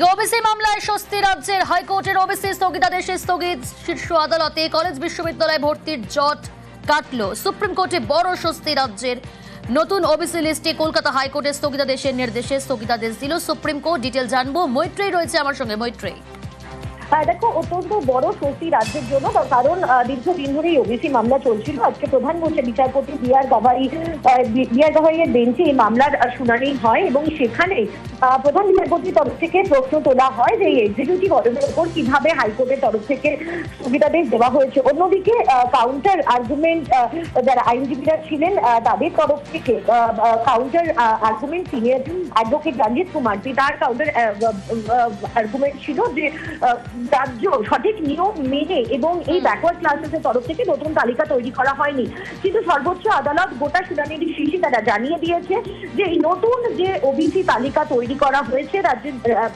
OBC মামলায় স্বস্তি রাজ্যের। হাইকোর্টের ওবিসি স্থগিতাদেশে স্থগিত শীর্ষ আদালতে। কলেজ বিশ্ববিদ্যালয় ভর্তির জট কাটল। সুপ্রিম কোর্টে বড় স্বস্তি রাজ্যের। নতুন ওবিসি লিস্টে কলকাতা হাইকোর্টের স্থগিতাদেশের নির্দেশে স্থগিতাদেশ দিল সুপ্রিম কোর্ট। ডিটেল জানবো, মৈত্রেয়ী রয়েছে আমার সঙ্গে। মৈত্রেয়ী, দেখো, অত্যন্ত বড় স্বস্তি রাজ্যের জন্য, কারণ দীর্ঘদিন ধরেই ওবিসি মামলা চলছিল। আজকে প্রধান বিচারপতি বি আর গাভাইয়ের বেঞ্চে এই মামলার শুনানি হয় এবং সেখানে প্রধান বিচারপতির তরফ থেকে প্রশ্ন তোলা হয় যে এক্সিকিউটিভ অর্ডারের উপর কিভাবে হাইকোর্টের তরফ থেকে স্থগিতাদেশ দেওয়া হয়েছে। অন্যদিকে কাউন্টার আর্গুমেন্ট যারা আইনজীবীরা ছিলেন তাদের তরফ থেকে counter argument senior advocate Ranjit Kumar, তার কাউন্টার আর্গুমেন্ট ছিল যে রাজ্য সঠিক নিয়ম মেনে এবং এই ব্যাকওয়ার্ড ক্লাসেসের তরফ থেকে নতুন তালিকা তৈরি করা হয়নি। কিন্তু সর্বোচ্চ আদালত গোটা শুনানির শেষে তারা জানিয়ে দিয়েছে যে এই নতুন যে ওবিসি তালিকা তৈরি করা হয়েছে, রাজ্যের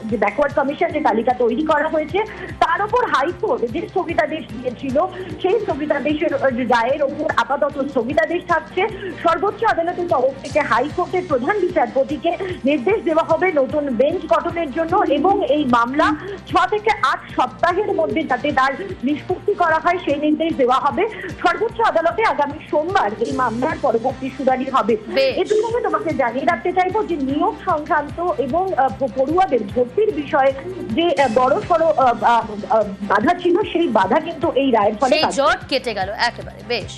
যে ব্যাকওয়ার্ড কমিশন যে তালিকা তৈরি করা হয়েছে, তার উপর হাইকোর্ট যে স্থগিতাদেশ দিয়েছিল সেই স্থগিতাদেশের রায়ের ওপর আপাতত স্থগিতাদেশ থাকছে। সর্বোচ্চ আদালতের তরফ থেকে হাইকোর্টের প্রধান বিচারপতিকে নির্দেশ দেওয়া হবে নতুন বেঞ্চ গঠনের জন্য এবং এই মামলা 6 থেকে 8 সপ্তাহের মধ্যে যাতে তার নিষ্পত্তি করা হয় সেই নির্দেশ দেওয়া হবে। সর্বোচ্চ আদালতে আগামী সোমবার এই মামলার পরবর্তী শুনানি হবে। এটুকু তোমাকে জানিয়ে রাখতে চাইবো যে নিয়োগ সংক্রান্ত এবং পড়ুয়াদের ভর্তির বিষয়ে যে বড় সড় বাধা ছিল সেই বাধা কিন্তু এই রায়ের ফলে জট কেটে গেল একেবারে। বেশ।